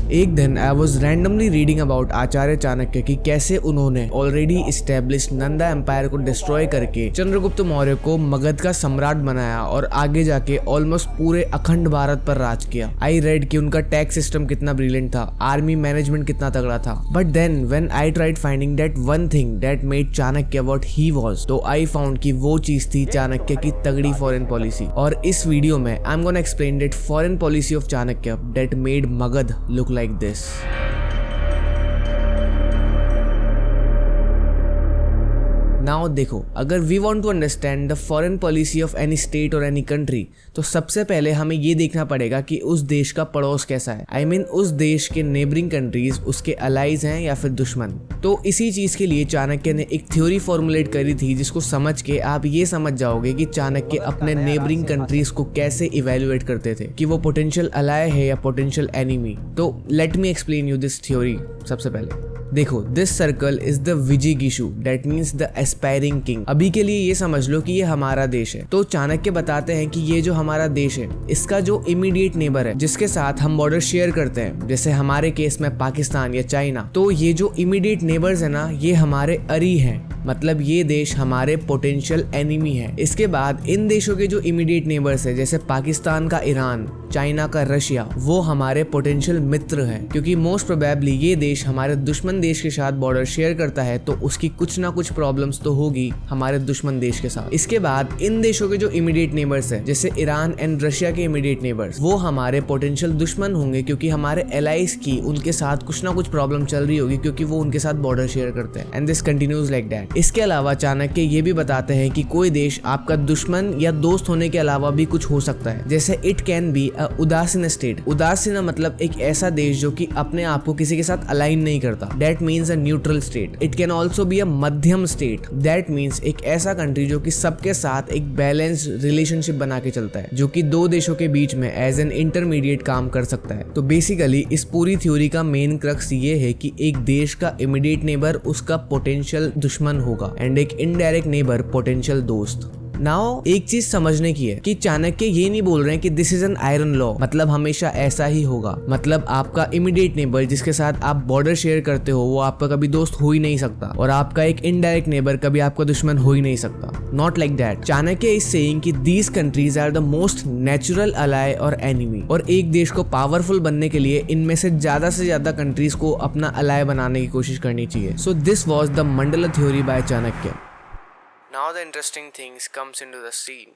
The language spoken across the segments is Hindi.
एक दिन I was randomly reading about Acharya Chanakya की कैसे उन्होंने ऑलरेडी इस्टेब्लिश नंदा एम्पायर को डिस्ट्रॉय करके चंद्रगुप्त मौर्य को मगध का सम्राट बनाया और आगे जाके ऑलमोस्ट पूरे अखंड भारत पर राज किया। आई रेड कि उनका टैक्स सिस्टम कितना ब्रिलियंट था, आर्मी मैनेजमेंट कितना तगड़ा था। But then when I tried finding that one thing that made Chanakya what he was, तो आई फाउंड कि वो चीज थी चाणक्य की तगड़ी फॉरेन पॉलिसी। और इस वीडियो में I am gonna explain that foreign policy of Chanakya that made Magadh look like this. Now देखो, अगर we want to understand the foreign policy of any state or any country, तो सबसे पहले हमें ये देखना पड़ेगा कि उस देश का पड़ोस कैसा है। I mean उस देश के नेबरिंग कंट्रीज उसके अलाइज हैं या फिर दुश्मन। तो इसी चीज के लिए चाणक्य ने एक थ्योरी फॉर्मुलेट करी थी, जिसको समझ के आप ये समझ जाओगे कि चाणक्य अपने नेबरिंग कंट्रीज को कैसे इवेल्युएट करते थे कि वो पोटेंशियल अलाय है या पोटेंशियल एनिमी। तो let me explain you this theory. सबसे पहले देखो, दिस सर्कल इज द विजिगिशु, that means the aspiring king. अभी के लिए ये समझ लो कि ये हमारा देश है। तो चाणक्य बताते हैं कि ये जो हमारा देश है, इसका जो इमीडिएट नेबर है, जिसके साथ हम बॉर्डर शेयर करते हैं, जैसे हमारे केस में पाकिस्तान या चाइना, तो ये जो इमीडिएट नेबर्स है ना, ये हमारे अरी हैं। मतलब ये देश हमारे पोटेंशियल एनिमी है। इसके बाद इन देशों के जो इमीडिएट नेबर्स है, जैसे पाकिस्तान का ईरान, चाइना का रशिया, वो हमारे पोटेंशियल मित्र हैं, क्योंकि मोस्ट प्रोबेबली ये देश हमारे दुश्मन देश के साथ बॉर्डर शेयर करता है, तो उसकी कुछ ना कुछ प्रॉब्लम्स तो होगी हमारे दुश्मन देश के साथ। इसके बाद इन देशों के जो इमीडिएट नेबर्स है, जैसे ईरान एंड रशिया के इमीडिएट नेबर्स, वो हमारे पोटेंशियल दुश्मन होंगे, क्योंकि हमारे एलाइज की उनके साथ कुछ ना कुछ प्रॉब्लम चल रही होगी, क्योंकि वो उनके साथ बॉर्डर शेयर करते हैं। And this continues like that. इसके अलावा चाणक्य ये भी बताते हैं कि कोई देश आपका दुश्मन या दोस्त होने के अलावा भी कुछ हो सकता है, जैसे इट कैन बी अ उदासीन स्टेट। उदासीन मतलब एक ऐसा देश जो कि अपने आप को किसी के साथ अलाइन नहीं करता, that means a neutral state. It can also be a मध्यम स्टेट, दैट मीन्स एक ऐसा कंट्री जो कि सबके साथ एक बैलेंस रिलेशनशिप बना के चलता है, जो कि दो देशों के बीच में एज एन इंटरमीडिएट काम कर सकता है। तो बेसिकली इस पूरी थ्योरी का मेन क्रक्स ये है कि एक देश का इमीडिएट नेबर उसका पोटेंशियल दुश्मन होगा एंड एक इनडायरेक्ट नेबर पोटेंशियल दोस्त। नाउ एक चीज समझने की है कि चाणक्य ये नहीं बोल रहे हैं कि this is an iron law, मतलब हमेशा ऐसा ही होगा। मतलब आपका इमीडिएट नेबर जिसके साथ आप बॉर्डर शेयर करते हो, वो आपका कभी दोस्त हो ही नहीं सकता, और आपका एक इनडायरेक्ट नेबर कभी आपका दुश्मन हो ही नहीं सकता। Not like that. Chanakya is saying कि these countries are the most natural ally और एनिमी, और एक देश को पावरफुल बनने के लिए इनमें से ज्यादा कंट्रीज को अपना अलाय बनाने की कोशिश करनी चाहिए। So this was the Mandla theory by Chanakya. Now the interesting things comes into the scene.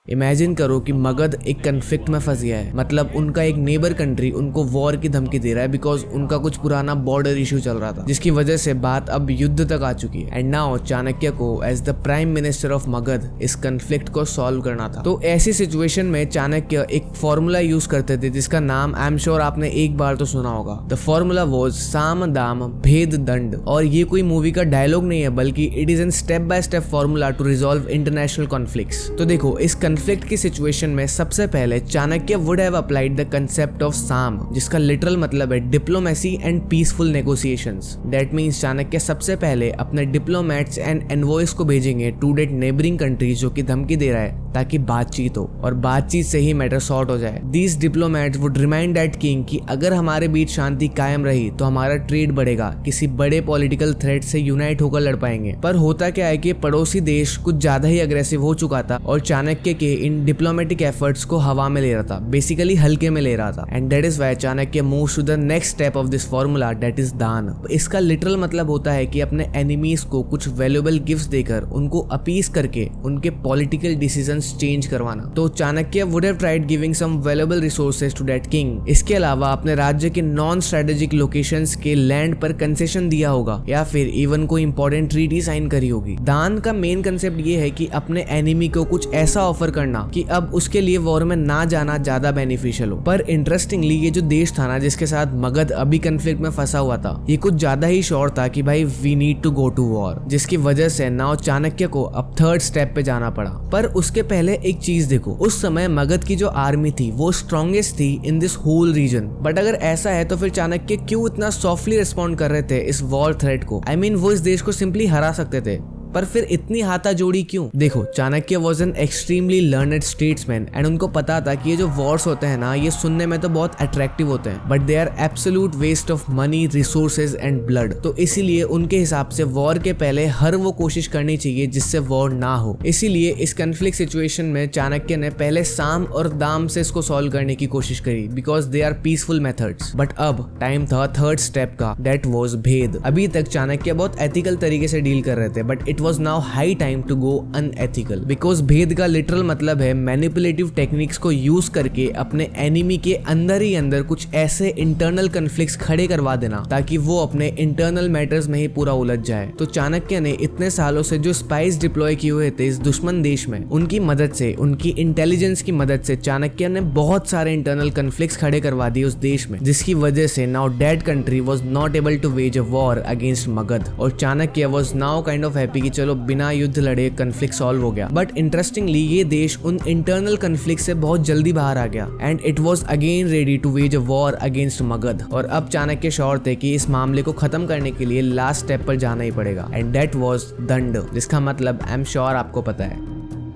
Imagine करो कि मगध एक कन्फ्लिक्ट में फंस गया है, मतलब उनका एक नेबर कंट्री उनको वॉर की धमकी दे रहा है बिकॉज उनका कुछ पुराना बॉर्डर इशू चल रहा था, जिसकी वजह से बात अब युद्ध तक आ चुकी है। एंड नाउ चाणक्य को as the prime minister of Magadh इस कन्फ्लिक्ट को सॉल्व करना था। तो ऐसी सिचुएशन में चाणक्य एक फॉर्मूला यूज करते थे, जिसका नाम आई एम श्योर आपने एक बार तो सुना होगा। द फॉर्मूला वाज साम दाम भेद दंड, और ये कोई मूवी का डायलॉग नहीं है, बल्कि it is an step by step formula to resolve international conflicts. तो देखो, इस कॉन्फ्लिक्ट की सिचुएशन में सबसे पहले Chanakya would have applied the concept of Saam, जिसका लिटरल मतलब है diplomacy and peaceful negotiations. That means Chanakya सबसे पहले अपने डिप्लोमेट्स एंड एनवॉयज को भेजेंगे टू दैट नेबरिंग कंट्रीज जो कि धमकी दे रहा है, ताकि बातचीत हो और बातचीत से ही मैटर सॉर्ट हो जाए। These diplomats would remind that king कि अगर हमारे बीच शांति कायम रही तो हमारा ट्रेड बढ़ेगा, किसी बड़े पॉलिटिकल थ्रेट से यूनाइट होकर लड़ पाएंगे। पर होता क्या है कि पड़ोसी देश कुछ ज्यादा ही अग्रेसिव हो चुका था, और चाणक्य के इन डिप्लोमेटिक एफर्ट्स को हवा में ले रहा था, बेसिकली हल्के में ले रहा था। And that is why Chanakya moves to the next step of this formula, that is daan. इसका लिटरल मतलब होता है कि अपने एनिमीज को कुछ वैल्यूएबल गिफ्ट्स देकर उनको अपीस करके उनके पॉलिटिकल डिसीजंस चेंज करवाना। तो Chanakya would have tried giving some valuable resources to that king. इसके अलावा अपने राज्य के नॉन स्ट्रेटेजिक लोकेशंस के लैंड पर कंसेशन दिया होगा, या फिर इवन कोई इंपॉर्टेंट ट्रीटी साइन करी होगी। दान का मेन कंसेप्ट ये है कि अपने एनिमी को कुछ ऐसा ऑफर करना कि अब उसके लिए वॉर में ना जाना ज्यादा बेनिफिशियल हो। पर इंटरेस्टिंगली ये जो देश था ना, जिसके साथ मगध अभी कन्फ्लिक्ट में फंसा हुआ था, ये कुछ ज्यादा ही श्योर था कि भाई we need to go to war, जिसकी वजह से नाउ चाणक्य को अब थर्ड स्टेप पे जाना पड़ा। पर उसके पहले एक चीज देखो, उस समय मगध की जो आर्मी थी वो स्ट्रॉन्गेस्ट थी in this whole region. But अगर ऐसा है तो फिर चाणक्य क्यों इतना सॉफ्टली रिस्पॉन्ड कर रहे थे इस वॉर थ्रेट को? आई मीन वो इस देश को सिंपली हरा सकते थे, पर फिर इतनी हाथाजोड़ी क्यों? देखो, Chanakya was an extremely learned statesman and उनको पता था कि ये जो वॉर्स होते हैं ना, ये सुनने में तो बहुत अट्रैक्टिव होते हैं but they are absolute waste of money, resources and blood. तो इसीलिए उनके हिसाब से वॉर के पहले हर वो कोशिश करनी चाहिए जिससे वॉर ना हो। इसीलिए इस कन्फ्लिक्ट सिचुएशन में चाणक्य ने पहले साम और दाम से इसको सॉल्व करने की कोशिश करी because they are peaceful methods. But अब टाइम था थर्ड स्टेप का, दैट वाज भेद। अभी तक चाणक्य बहुत एथिकल तरीके से डील कर रहे थे but it was now high time to go unethical because bhed का लिटरल मतलब है मैनिपुलेटिव टेक्निक्स को यूज करके अपने एनिमी के अंदर ही अंदर कुछ ऐसे इंटरनल कन्फ्लिक्ट्स खड़े करवा देना ताकि वो अपने इंटरनल मैटर्स में ही पूरा उलझ जाए। तो चाणक्य ने इतने सालों से जो स्पाइस डिप्लॉय किए हुए थे इस दुश्मन देश में, उनकी मदद से, उनकी इंटेलिजेंस की मदद से चाणक्य ने बहुत सारे इंटरनल कन्फ्लिक्ट्स खड़े करवा दिए उस देश में, जिसकी वजह से now that country was not able to wage a war against Magadh. और Chanakya was now kind of happy कि चलो बिना युद्ध लड़े कन्फ्लिक्ट सॉल्व हो गया। बट इंटरेस्टिंगली ये देश उन इंटरनल कन्फ्लिक्ट से बहुत जल्दी बाहर आ गया and it was again ready to wage a war against Magadh. और अब चाणक्य श्योर थे कि इस मामले को खत्म करने के लिए लास्ट स्टेप पर जाना ही पड़ेगा एंड दैट वाज दंड, जिसका मतलब आई एम श्योर आपको पता है।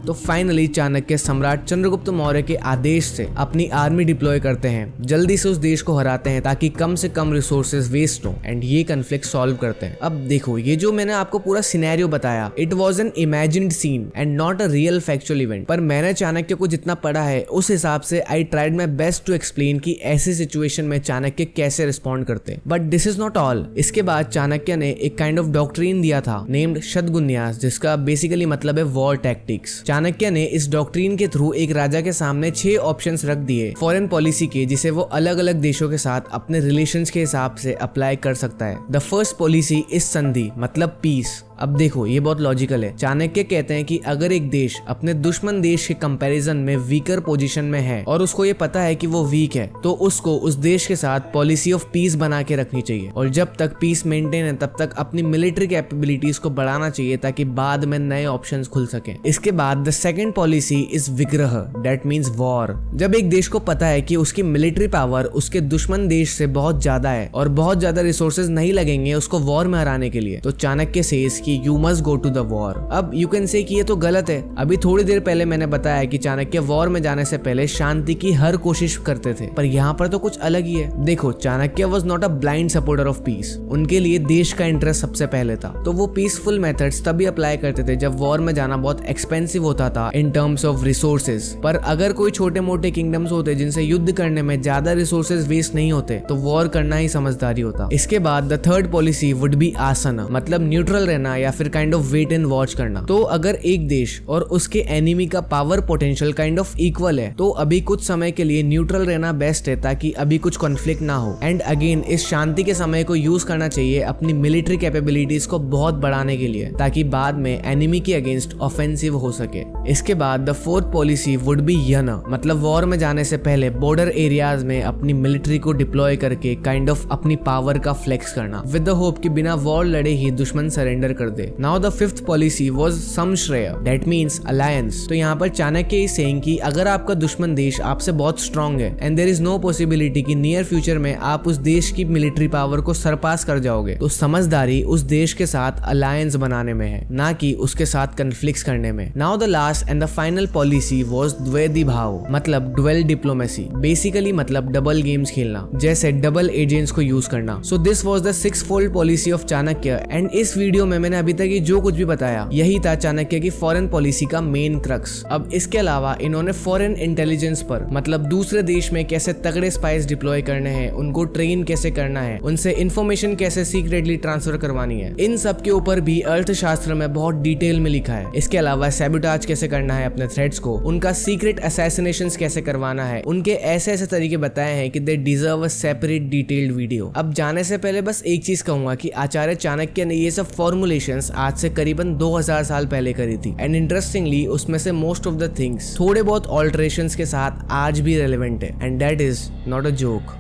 तो फाइनली चाणक्य सम्राट चंद्रगुप्त मौर्य के आदेश से अपनी आर्मी डिप्लॉय करते हैं, जल्दी से उस देश को हराते हैं ताकि कम से कम रिसोर्सेज वेस्ट हो एंड ये कन्फ्लिक्ट सॉल्व करते हैं। अब देखो, ये जो मैंने आपको पूरा सिनेरियो बताया, it was an imagined scene and not a real factual event. पर मैंने चाणक्य को जितना पढ़ा है उस हिसाब से I tried my best to explain कि ऐसी सिचुएशन में चाणक्य कैसे रिस्पॉन्ड करते हैं। But this is not all. इसके बाद चाणक्य ने एक काइंड ऑफ डॉक्ट्रिन दिया था नेम्ड शतगुन्यास, जिसका बेसिकली मतलब है वॉर टैक्टिक्स। चाणक्य ने इस डॉक्ट्रिन के थ्रू एक राजा के सामने 6 ऑप्शंस रख दिए फॉरेन पॉलिसी के, जिसे वो अलग अलग देशों के साथ अपने रिलेशंस के हिसाब से अप्लाई कर सकता है। द फर्स्ट पॉलिसी इज संधि, मतलब पीस। अब देखो, ये बहुत लॉजिकल है। चाणक्य कहते हैं कि अगर एक देश अपने दुश्मन देश के कंपैरिजन में वीकर पोजीशन में है और उसको ये पता है कि वो वीक है, तो उसको उस देश के साथ पॉलिसी ऑफ पीस बना के रखनी चाहिए और जब तक पीस मेंटेन है तब तक अपनी मिलिट्री कैपेबिलिटीज को बढ़ाना चाहिए ताकि बाद में नए ऑप्शंस खुल सके। इसके बाद द सेकंड पॉलिसी इज विग्रह, दैट मीन्स वॉर। जब एक देश को पता है कि उसकी मिलिट्री पावर उसके दुश्मन देश से बहुत ज्यादा है और बहुत ज्यादा रिसोर्सेज नहीं लगेंगे उसको वॉर में हराने के लिए, तो Chanakya says you must go to the war. अब यू कैन से कि ये तो गलत है। अभी थोड़ी देर पहले मैंने बताया कि चाणक्य वॉर में जाने से पहले शांति की हर कोशिश करते थे, पर यहाँ पर तो कुछ अलग ही है। देखो, Chanakya was not a blind supporter of peace. उनके लिए देश का इंटरेस्ट सबसे पहले था, तो वो पीसफुल मेथड्स तभी अप्लाई करते थे जब वॉर में जाना बहुत एक्सपेंसिव होता था इन टर्म्स ऑफ रिसोर्सेज। पर अगर कोई छोटे मोटे किंगडम्स होते जिनसे युद्ध करने में ज्यादा रिसोर्सेज वेस्ट नहीं होते, तो वॉर करना ही समझदारी होता। इसके बाद the third policy would be आसना, मतलब न्यूट्रल रहना या फिर kind of wait and watch करना। तो अगर एक देश और उसके एनिमी का power potential kind of equal है, तो अभी कुछ समय के लिए न्यूट्रल रहना बेस्ट है ताकि अभी कुछ कॉन्फ्लिक्ट ना हो। एंड अगेन इस शांति के समय को यूज करना चाहिए अपनी मिलिट्री कैपेबिलिटीज को बहुत बढ़ाने के लिए ताकि बाद में एनिमी के अगेंस्ट ऑफेंसिव हो सके। इसके बाद the fourth policy would be यन, मतलब वॉर में जाने से पहले बॉर्डर एरियाज में अपनी मिलिट्री को डिप्लॉय करके काइंड ऑफ अपनी पावर का फ्लेक्स करना विद द होप कि बिना वॉर लड़े ही दुश्मन सरेंडर कर दे। Now the fifth policy was समश्रेय, दैट मींस अलायंस। तो यहाँ पर चाणक्य इज सेइंग कि अगर आपका दुश्मन देश आपसे बहुत स्ट्रांग है and there is no possibility कि नियर फ्यूचर में आप उस देश की मिलिट्री पावर को सरपास कर जाओगे, तो समझदारी उस देश के साथ अलायंस बनाने में है, ना कि उसके साथ कन्फ्लिक्ट्स करने में। Now the last and the final policy was द्वैधी भाव, मतलब डुअल डिप्लोमेसी, बेसिकली मतलब डबल गेम्स खेलना, जैसे डबल एजेंट्स को यूज करना। So this was the 6-fold policy of Chanakya. And इस वीडियो में मैंने अभी तक ये जो कुछ भी बताया, यही था चाणक्य की फॉरेन पॉलिसी का मेन क्रक्स। अब इसके अलावा इन्होंने फॉरेन इंटेलिजेंस पर, मतलब दूसरे देश में कैसे तगड़े स्पाइस डिप्लॉय करने हैं, उनको ट्रेन कैसे करना है, उनसे इंफॉर्मेशन कैसे सीक्रेटली ट्रांसफर करवानी है, इन सब के ऊपर भी अर्थशास्त्र में बहुत डिटेल में लिखा है। इसके अलावा सैबोटाज कैसे करना है अपने थ्रेड्स को, उनका सीक्रेट असैसिनेशंस कैसे करवाना है, उनके ऐसे ऐसे तरीके बताए हैं कि they deserve a separate detailed video. अब जाने से पहले बस एक चीज कहूंगा कि आचार्य चाणक्य ने ये सब फॉर्मुलेशंस आज से करीबन 2000 साल पहले करी थी एंड इंटरेस्टिंगली उसमें से मोस्ट ऑफ द थिंग्स थोड़े बहुत ऑल्टरेशंस के साथ आज भी रेलेवेंट है and that is not a joke.